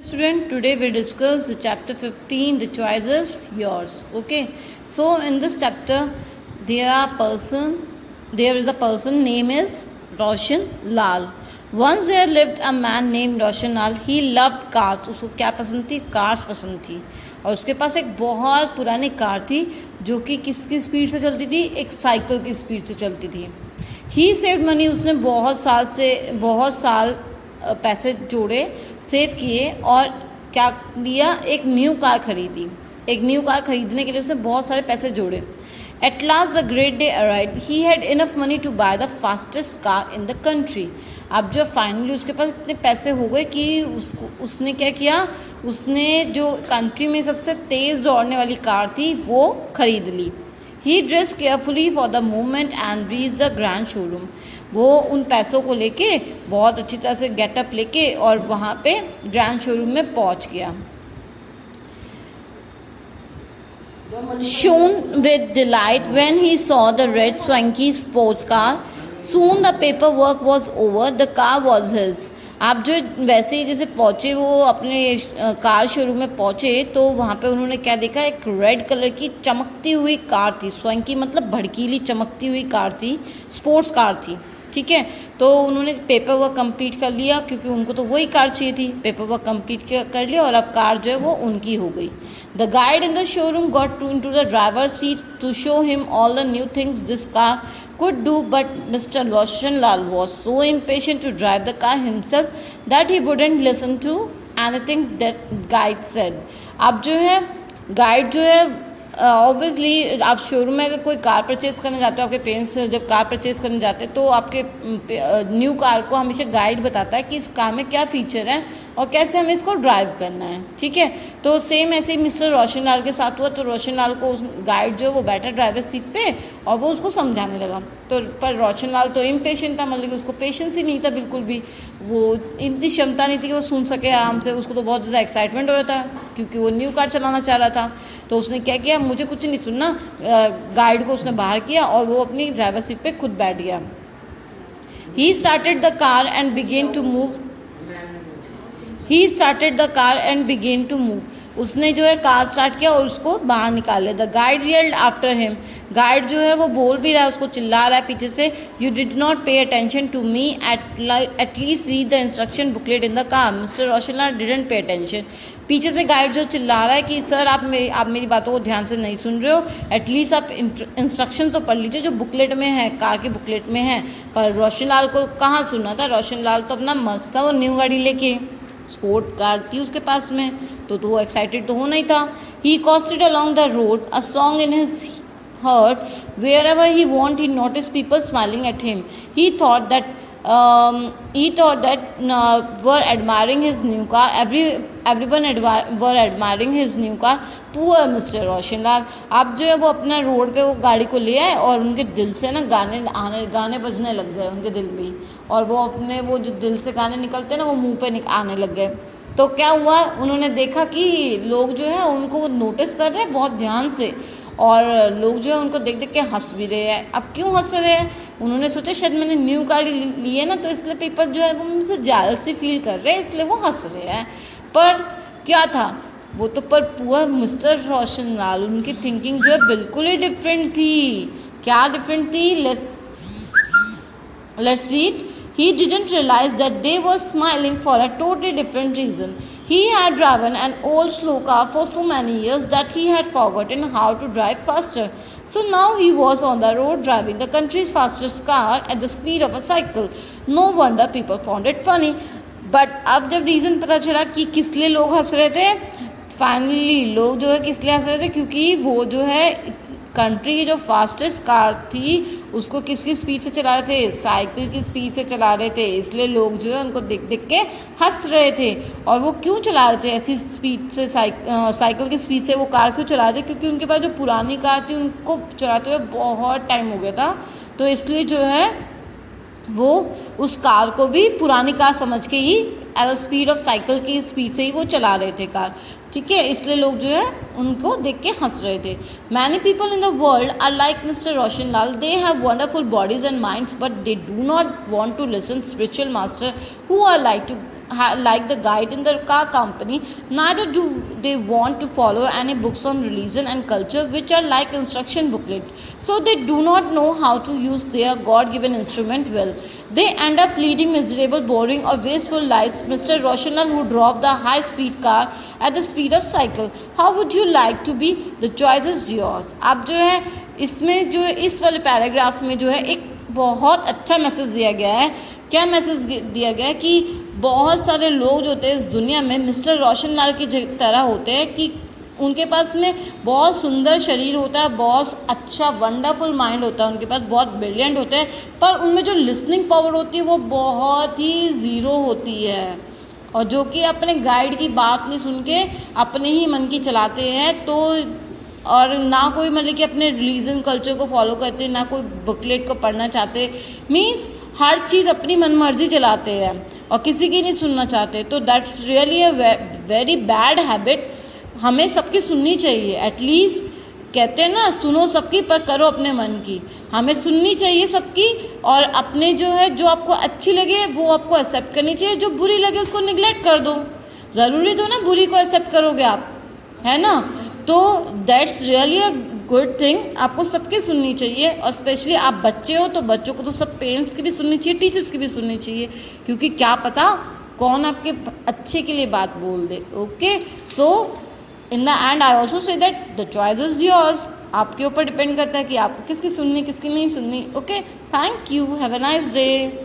Student, today we discuss the chapter 15, the choices yours. Okay, so in this chapter there is a person name is Roshan Lal. Once there lived a man named Roshan Lal. He loved cars. उसको क्या पसंद थी? Cars पसंद थी। और उसके पास एक बहुत पुरानी कार थी जो कि किसकी स्पीड से चलती थी? एक साइकिल की स्पीड से चलती थी। ही सेव्ड मनी। उसने बहुत साल पैसे जोड़े, सेव किए और क्या लिया? एक न्यू कार खरीदी। एक न्यू कार खरीदने के लिए उसने बहुत सारे पैसे जोड़े। At last the great day arrived. He had enough money to buy the fastest car in the country. अब जो फाइनली उसके पास इतने पैसे हो गए कि उसने क्या किया? उसने जो कंट्री में सबसे तेज़ दौड़ने वाली कार थी वो खरीद ली। He dress carefully for the movement and reach the grand showroom. वो उन पैसों को लेके बहुत अच्छी तरह से गेटअप लेके और वहाँ पे ग्रैंड शोरूम में पहुँच गया। Shone with delight when he saw the red swanky sports car. Soon the paperwork was over. The car was his. आप जो वैसे ही जैसे पहुँचे वो अपने कार शोरूम में पहुँचे तो वहाँ पे उन्होंने क्या देखा? एक रेड कलर की चमकती हुई कार थी। स्वैंकी मतलब भड़कीली चमकती हुई कार थी, स्पोर्ट्स कार थी। ठीक है, तो उन्होंने पेपर वर्क कंप्लीट कर लिया क्योंकि उनको तो वही कार चाहिए थी। पेपर वर्क कंप्लीट कर लिया और अब कार जो है वो उनकी हो गई। The guide in the showroom got into the driver seat to show him all the new things this car could do, but Mr. Roshan Lal was so impatient to drive the car himself that he wouldn't listen to anything that guide said. अब जो है guide जो है obviously आप showroom में अगर कोई car purchase करने जाते हो, आपके पेरेंट्स जब कार परचेज़ करने जाते हैं तो आपके न्यू कार को हमेशा गाइड बताता है कि इस कार में क्या फ़ीचर है और कैसे हमें इसको ड्राइव करना है। ठीक है, तो सेम ऐसे ही मिस्टर रोशन लाल के साथ हुआ। तो रोशन लाल को उस गाइड जो है वो बैठा ड्राइवर सीट पे और वो उसको समझाने लगा। तो पर रोशन लाल तो इम्पेशेंट था, मतलब कि उसको पेशेंस ही नहीं था बिल्कुल भी। वो इतनी क्षमता नहीं थी कि वो सुन सके आराम से। उसको तो बहुत ज़्यादा एक्साइटमेंट हो रहा था क्योंकि वो न्यू कार चलाना चाह रहा था। तो उसने क्या किया? मुझे कुछ नहीं सुनना, गाइड को उसने बाहर किया और वो अपनी ड्राइवर सीट पे खुद बैठ गया। He started the car and began to move. उसने जो है कार स्टार्ट किया और उसको बाहर निकाल लिया। The guide reeled after him. Guide जो है वो बोल भी रहा है, उसको चिल्ला रहा है पीछे से, you did not pay attention to me, at least read the instruction booklet in the car. Mister Roshan Lal didn't pay attention. पीछे से गाइड जो चिल्ला रहा है कि सर आप मेरी बातों को ध्यान से नहीं सुन रहे हो, एटलीस्ट आप इंस्ट्रक्शन तो पढ़ लीजिए जो बुकलेट में है, कार के बुकलेट में है। पर रोशन लाल को कहाँ सुनना था? रोशन लाल तो अपना मस्त था, वो न्यू गाड़ी लेके स्पोर्ट कार थी उसके पास में, तो वो एक्साइटेड तो होना ही था। He coasted along the road, a song in his heart. Wherever he went, he noticed people smiling at him. He thought that were admiring his new car. Everyone were admiring his new car. Poor Mr. Roshan Lal. अब जो है वो अपना road पे वो गाड़ी को ले आए और उनके दिल से ना गाने बजने लग गए उनके दिल में, और वो अपने वो जो दिल से गाने निकलते हैं ना वो मुंह पे आने लग गए। तो क्या हुआ? उन्होंने देखा कि लोग जो है उनको वो नोटिस कर रहे हैं बहुत ध्यान से, और लोग जो है उनको देख देख के हंस भी रहे हैं। अब क्यों हंस रहे हैं? उन्होंने सोचा शायद मैंने न्यू कार ली है ना, तो इसलिए पीपल जो है वो मुझसे जेलसी फील कर रहे हैं, इसलिए वो हंस रहे हैं। पर क्या था वो तो? पर पुअर मिस्टर रोशन लाल, उनकी थिंकिंग जो है बिल्कुल ही डिफरेंट थी। क्या डिफरेंट थी? Let's read. He didn't realize that they were smiling for a totally different reason. He had driven an old slow car for so many years that he had forgotten how to drive faster. So now he was on the road driving the country's fastest car at the speed of a cycle. No wonder people found it funny. But अब जब reason पता चला कि किस लिए लोग हंस रहे थे, फाइनली लोग जो है किस लिए हंस रहे थे, क्योंकि वो जो है कंट्री की जो फास्टेस्ट कार थी उसको किसकी स्पीड से चला रहे थे? साइकिल की स्पीड से चला रहे थे। इसलिए लोग जो है उनको देख देख के हंस रहे थे। और वो क्यों चला रहे थे ऐसी स्पीड से? साइकिल की स्पीड से वो कार क्यों चला रहे थे? क्योंकि उनके पास जो पुरानी कार थी उनको चलाते हुए बहुत टाइम हो गया था, तो इसलिए जो है वो उस कार को भी पुरानी कार समझ के ही as a speed of cycle की स्पीड से ही वो चला रहे थे कार। ठीक है, इसलिए लोग जो है उनको देख के हंस रहे थे। Many people in the world are like mister Roshan Lal. They have wonderful bodies and minds, but they do not want to listen spiritual master who are like to like the guide in the car company, neither do they want to follow any books on religion and culture which are like instruction booklet. So they do not know how to use their God given instrument well. They end up leading miserable, boring or wasteful lives. Mr. Roshanlal, who drove the high speed car at the speed of cycle, how would you like to be? The choice is yours. अब जो है इसमें जो है इस वाले paragraph में जो है एक बहुत अच्छा मैसेज दिया गया है। क्या मैसेज दिया गया है कि बहुत सारे लोग जो होते हैं इस दुनिया में मिस्टर रोशनलाल की तरह होते हैं कि उनके पास में बहुत सुंदर शरीर होता है, बहुत अच्छा वंडरफुल माइंड होता है, उनके पास बहुत ब्रिलियंट होते हैं, पर उनमें जो लिसनिंग पावर होती है वो बहुत ही ज़ीरो होती है, और जो कि अपने गाइड की बात नहीं सुन के अपने ही मन की चलाते हैं। तो और ना कोई मतलब कि अपने रिलीजन कल्चर को फॉलो करते, ना कोई बुकलेट को पढ़ना चाहते, मीन्स हर चीज़ अपनी मनमर्जी चलाते हैं और किसी की नहीं सुनना चाहते। तो that's really a very bad habit. हमें सबकी सुननी चाहिए, एटलीस्ट कहते हैं ना, सुनो सबकी पर करो अपने मन की। हमें सुननी चाहिए सबकी, और अपने जो है जो आपको अच्छी लगे वो आपको एक्सेप्ट करनी चाहिए, जो बुरी लगे उसको निगलेक्ट कर दो। ज़रूरी तो ना बुरी को एक्सेप्ट करोगे आप, है ना? तो that's really a good thing. आपको सबकी सुननी चाहिए, और स्पेशली आप बच्चे हो तो बच्चों को तो सब पेरेंट्स की भी सुननी चाहिए, टीचर्स की भी सुननी चाहिए, क्योंकि क्या पता कौन आपके अच्छे के लिए बात बोल दे। Okay, so in the end I also say that the choice is yours. आपके ऊपर डिपेंड करता है कि आपको किसकी सुननी किसकी नहीं सुननी। Okay, thank you, have a nice day.